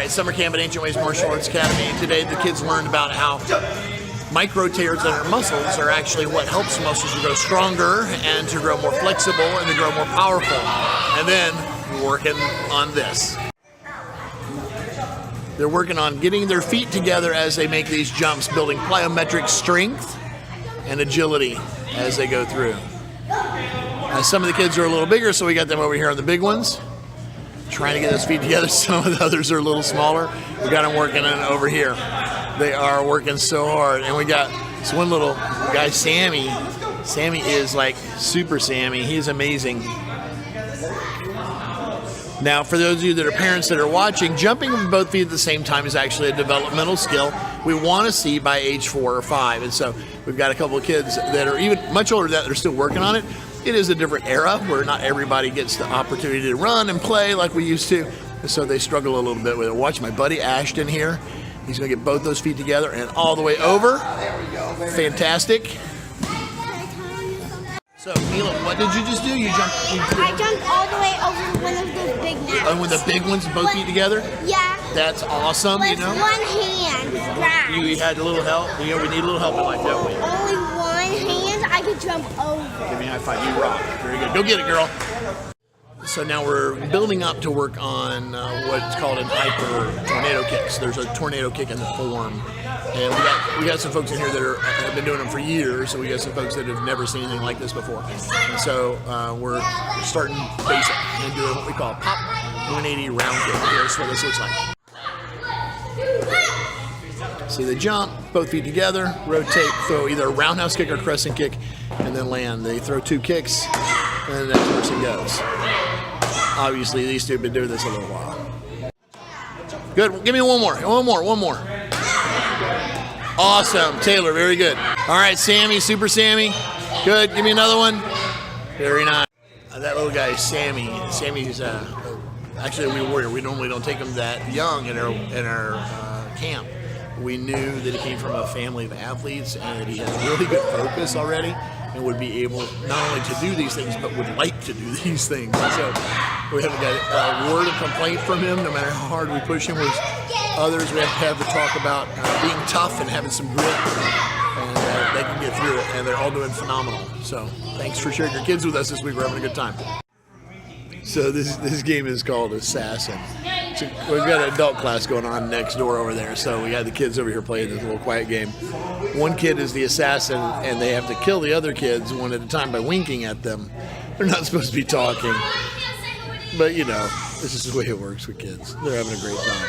right, summer camp at Ancient Ways Martial Arts Academy. Today the kids learned about how micro tears in our muscles are actually what helps muscles to grow stronger and to grow more flexible and to grow more powerful. And then we're working on this. They're working on getting their feet together as they make these jumps, building plyometric strength and agility as they go through. Some of the kids are a little bigger, so we got them over here on the big ones, trying to get those feet together. Some of the others are a little smaller. We got them working on over here. They are working so hard. And we got this one little guy, Sammy. Sammy is like Super Sammy. He's amazing. Now, for those of you that are parents that are watching, jumping with both feet at the same time is actually a developmental skill we want to see by age 4 or 5. And so we've got a couple of kids that are even much older than that are still working on it. It is a different era where not everybody gets the opportunity to run and play like we used to. And so they struggle a little bit with it. Watch my buddy Ashton here. He's going to get both those feet together and all the way over. Fantastic. So, Mila, what did you just do? You jumped. I jumped all the way over one of those big nets. And with the big ones, both feet together? Yeah. That's awesome, With you know? one hand grabbed. You had a little help? You know, we need a little help in life, don't we? Only one hand, I could jump over. Give me a high five. You rock. Very good. Go get it, girl. So now we're building up to work on what's called an hyper tornado kicks. There's a tornado kick in the form. And we got some folks in here that have been doing them for years, so we got some folks that have never seen anything like this before. And so we're starting basic and doing what we call a pop 180 round kick. Here's what this looks like. See the jump, both feet together, rotate, throw either a roundhouse kick or crescent kick, and then land. They throw 2 kicks, and the next person goes. Obviously, these two have been doing this a little while. Good. Give me one more. Awesome. Taylor, very good. All right, Sammy, Super Sammy. Good. Give me another one. Very nice. That little guy is Sammy. Sammy's actually a wee warrior. We normally don't take him that young in our camp. We knew that he came from a family of athletes and that he has really good focus already and would be able not only to do these things, but would like to do these things. And so we haven't got a word of complaint from him, no matter how hard we push him. With others, we have to talk about being tough and having some grit, and they can get through it, and they're all doing phenomenal. So thanks for sharing your kids with us this week. We're having a good time. So this game is called Assassin. So we've got an adult class going on next door over there, so we got the kids over here playing this little quiet game. One kid is the assassin, and they have to kill the other kids one at a time by winking at them. They're not supposed to be talking, but you know, this is the way it works with kids. They're having a great time.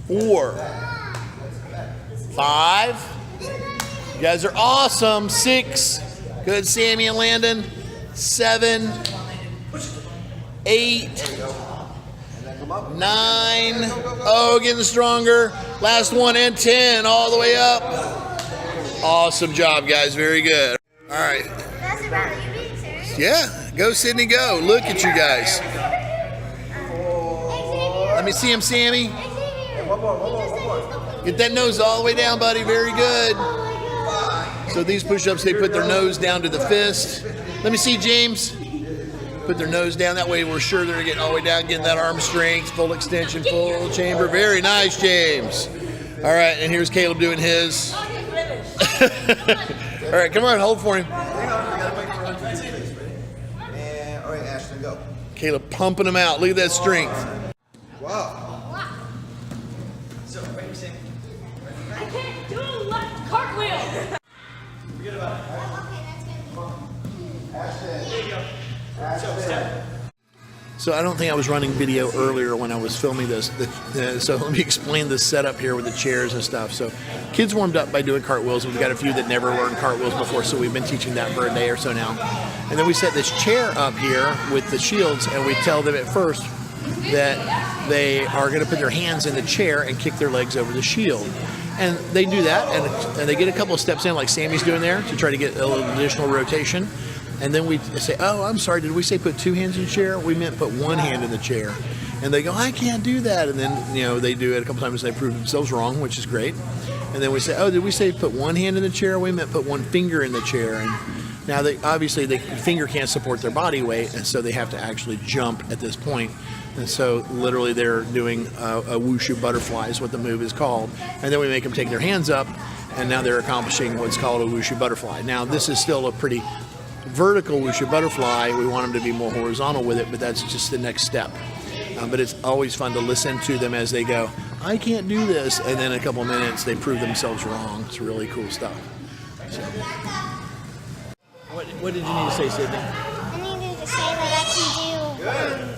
4, 5. You guys are awesome. 6. Good, Sammy and Landon. 7. 8, 9, oh, getting stronger. Last one, and 10, all the way up. Awesome job, guys. Very good. All right. That's about you being serious. Yeah, go, Sydney, go. Look at you guys. Let me see him, Sammy. Get that nose all the way down, buddy. Very good. So these push-ups, they put their nose down to the fist. Let me see, James. Put their nose down. That way we're sure they're getting all the way down, getting that arm strength, full extension, full chamber. Very nice, James. All right, and here's Caleb doing his. All right, come on, hold for him. And, all right, Ashton, go. Caleb pumping him out. Look at that strength. Wow. So, what are you saying? I can't do a left cartwheel. Forget about it. There you go. So, step. So I don't think I was running video earlier when I was filming this. So let me explain the setup here with the chairs and stuff. So kids warmed up by doing cartwheels. We've got a few that never learned cartwheels before, so we've been teaching that for a day or so now. And then we set this chair up here with the shields, and we tell them at first that they are going to put their hands in the chair and kick their legs over the shield. And they do that, and they get a couple of steps in, like Sammy's doing there, to try to get a little additional rotation. And then we say, oh, I'm sorry, did we say put 2 hands in the chair? We meant put 1 hand in the chair. And they go, I can't do that. And then, you know, they do it a couple times and they prove themselves wrong, which is great. And then we say, oh, did we say put 1 hand in the chair? We meant put 1 finger in the chair. And Now, obviously the finger can't support their body weight, and so they have to actually jump at this point. And so literally they're doing a wushu butterfly is what the move is called. And then we make them take their hands up, and now they're accomplishing what's called a wushu butterfly. Now, this is still a pretty vertical wushu butterfly. We want them to be more horizontal with it, but that's just the next step. But it's always fun to listen to them as they go, I can't do this. And then in a couple of minutes, they prove themselves wrong. It's really cool stuff. So. What did you need to say, Sydney? I needed to say that I can do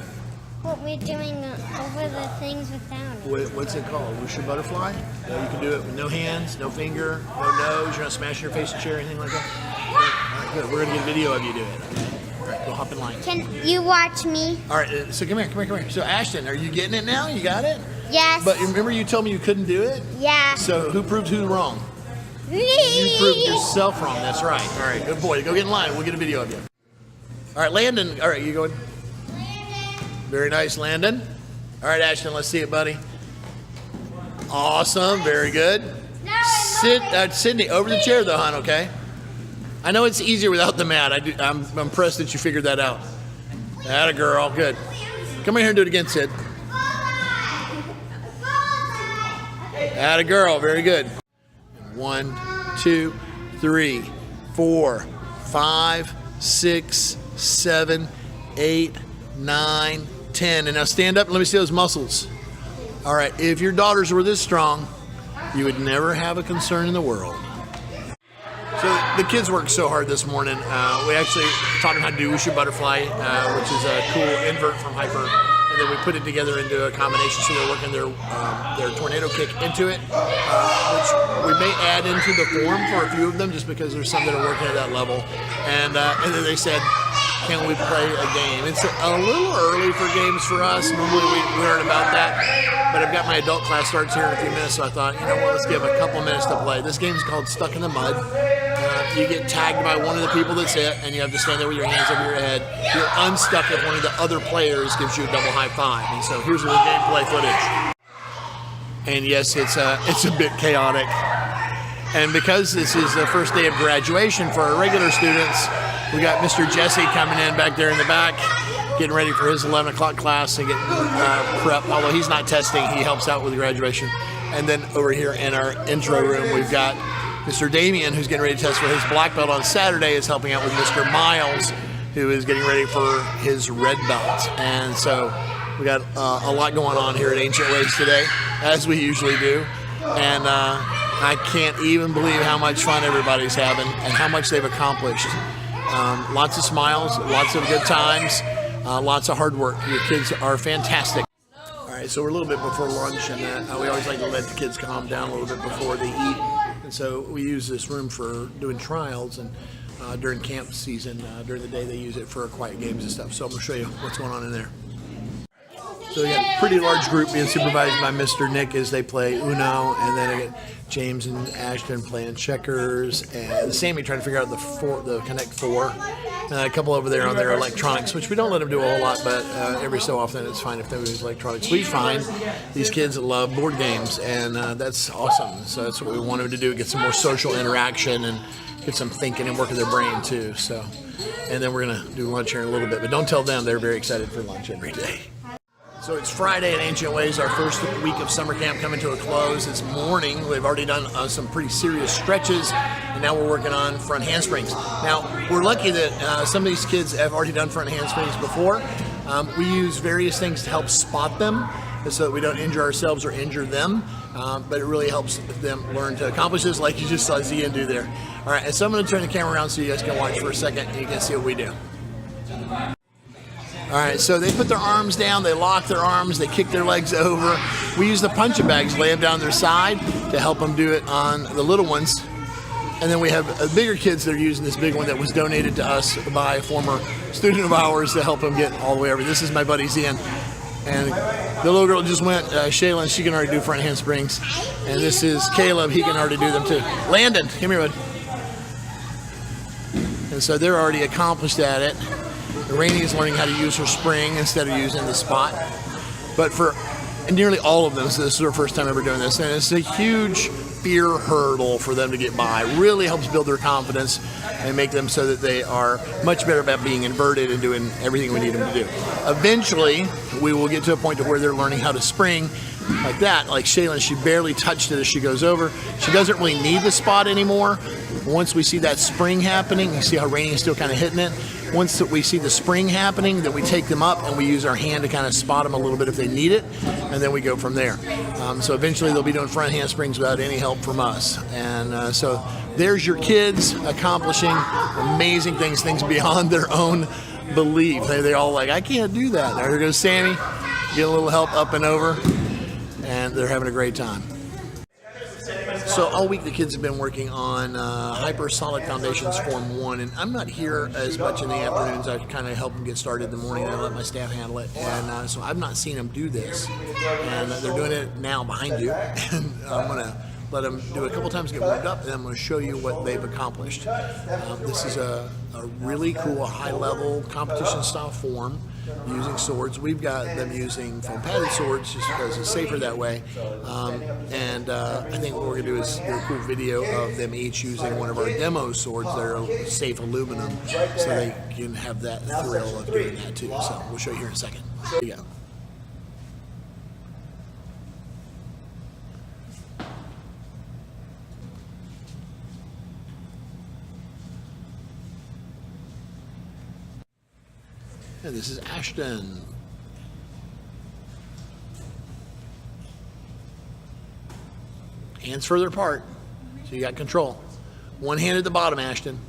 what we're doing over the things without it. What's it called? Wushu butterfly? You can do it with no hands, no finger, no nose. You're not smashing your face in the chair or anything like that? All right, good. We're going to get a video of you doing it. Okay? All right, go hop in line. Can you watch me? All right, so come here. So Ashton, are you getting it now? You got it? Yes. But remember you told me you couldn't do it? Yeah. So who proved who wrong? You proved yourself wrong. That's right. All right, good boy. Go get in line. We'll get a video of you. All right, Landon. All right, you going? Very nice, Landon. All right, Ashton, let's see it, buddy. Awesome. Very good. Sydney, over the chair, though, hon, okay? I know it's easier without the mat. I'm impressed that you figured that out. Atta girl. Good. Come here and do it again, Sid. Atta girl. Very good. 1, 2, 3, 4, 5, 6, 7, 8, 9, 10. And now stand up and let me see those muscles. All right, if your daughters were this strong, you would never have a concern in the world. So the kids worked so hard this morning. We actually taught them how to do wushu butterfly, which is a cool invert from Hyper. And then we put it together into a combination, so they're working their tornado kick into it, which we may add into the form for a few of them, just because there's some that are working at that level. And then they said, can we play a game? It's a little early for games for us. Normally we learn about that, but I've got my adult class starts here in a few minutes, so I thought, you know what, let's give a couple minutes to play. This game's called Stuck in the Mud. You get tagged by one of the people that's hit, and you have to stand there with your hands over your head. You're unstuck if one of the other players gives you a double high five. And so here's the gameplay footage. And yes, it's a bit chaotic. And because this is the first day of graduation for our regular students, we got Mr. Jesse coming in back there in the back, getting ready for his 11 o'clock class and getting prep. Although he's not testing, he helps out with graduation. And then over here in our intro room, we've got Mr. Damien, who's getting ready to test for his black belt on Saturday, is helping out with Mr. Miles, who is getting ready for his red belt. And so we got a lot going on here at Ancient Ways today, as we usually do. And I can't even believe how much fun everybody's having and how much they've accomplished. Lots of smiles, lots of good times, lots of hard work. Your kids are fantastic. All right, so we're a little bit before lunch, and we always like to let the kids calm down a little bit before they eat. And so we use this room for doing trials, and during camp season, during the day, they use it for quiet games and stuff. So I'm going to show you what's going on in there. So we got a pretty large group being supervised by Mr. Nick as they play Uno, and then I got James and Ashton playing checkers, and Sammy trying to figure out the Connect 4. A couple over there on their electronics, which we don't let them do a whole lot, but every so often it's fine if they use electronics. We find these kids love board games, and that's awesome. So that's what we want them to do, get some more social interaction and get some thinking and working their brain too. So, and then we're going to do lunch here in a little bit, but don't tell them, they're very excited for lunch every day. So it's Friday at Ancient Ways, our first week of summer camp coming to a close. This morning, we've already done some pretty serious stretches, and now we're working on front handsprings. Now, we're lucky that some of these kids have already done front handsprings before. We use various things to help spot them so that we don't injure ourselves or injure them, but it really helps them learn to accomplish this, like you just saw Zian do there. All right, and so I'm going to turn the camera around so you guys can watch for a second, and you can see what we do. All right, so they put their arms down, they lock their arms, they kick their legs over. We use the punching bags, lay them down their side to help them do it on the little ones. And then we have bigger kids that are using this big one that was donated to us by a former student of ours to help them get all the way over. This is my buddy Zian. And the little girl just went, Shaylin, she can already do front handsprings. And this is Caleb, he can already do them too. Landon, come here, bud. And so they're already accomplished at it. Rainey is learning how to use her spring instead of using the spot. But for nearly all of them, so this is their first time ever doing this, and it's a huge fear hurdle for them to get by. Really helps build their confidence and make them so that they are much better about being inverted and doing everything we need them to do. Eventually, we will get to a point to where they're learning how to spring like that. Like Shaylin, she barely touched it as she goes over. She doesn't really need the spot anymore. Once we see that spring happening, you see how Rainey's still kind of hitting it. Once we see the spring happening, then we take them up and we use our hand to kind of spot them a little bit if they need it, and then we go from there. So eventually they'll be doing front handsprings without any help from us. And so there's your kids accomplishing amazing things beyond their own belief. They're all like, I can't do that. There goes Sammy, get a little help up and over, and they're having a great time. So all week the kids have been working on Hyper Solid Foundations Form 1, and I'm not here as much in the afternoons. I kind of help them get started in the morning, and I let my staff handle it. And so I've not seen them do this, and they're doing it now behind you. And I'm going to let them do it a couple times, get warmed up, and then I'm going to show you what they've accomplished. This is a really cool high-level competition-style form using swords. We've got them using foam padded swords just because it's safer that way. I think what we're going to do is do a cool video of them each using one of our demo swords that are safe aluminum, so they can have that thrill of doing that too. So we'll show you here in a second. There you go. And this is Ashton. Hands further apart, so you got control. One hand at the bottom, Ashton.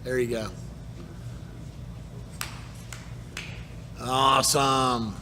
There you go. Awesome.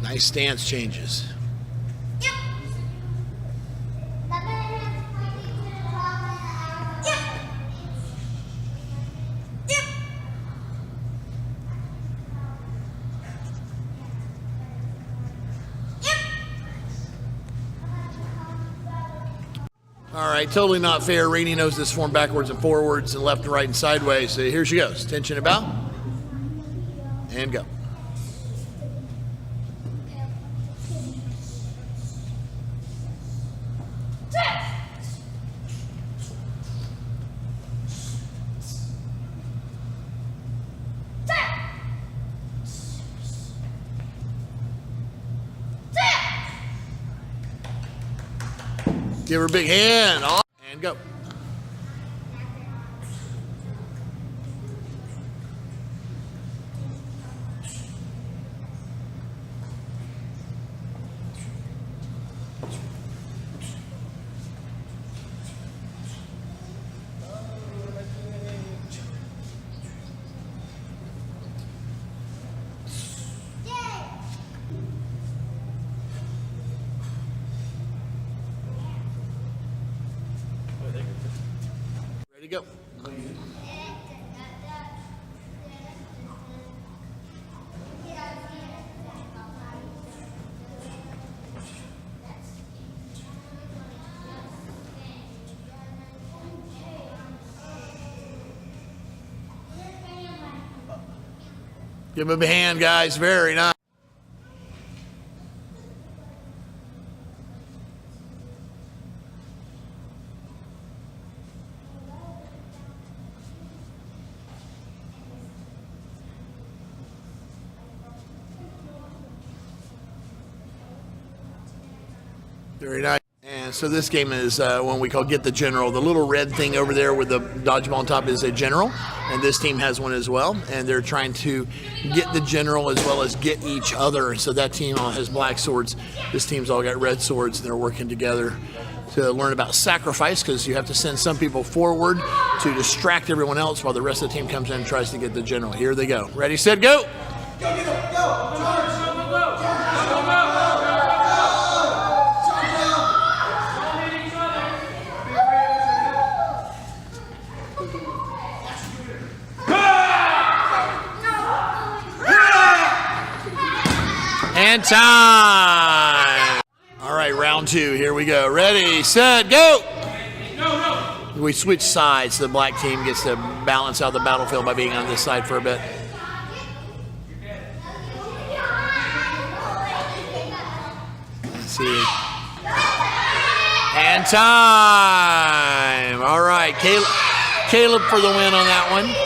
Nice stance changes. All right, totally not fair. Rainey knows this form backwards and forwards and left and right and sideways. So here she goes. Tension about and go. Give her a big hand. And go. Ready to go. Give him a hand, guys. Very nice. Very nice. And And so this game is one we call Get the General. The little red thing over there with the dodgeball on top is a general, and this team has one as well. And they're trying to get the general as well as get each other. And so that team all has black swords. This team's all got red swords, and they're working together to learn about sacrifice, because you have to send some people forward to distract everyone else while the rest of the team comes in and tries to get the general. Here they go. Ready, set, go! And time! All right, round 2. Here we go. Ready, set, go! We switch sides. The black team gets to balance out the battlefield by being on this side for a bit. Let's see. And time! All right, Caleb for the win on that one.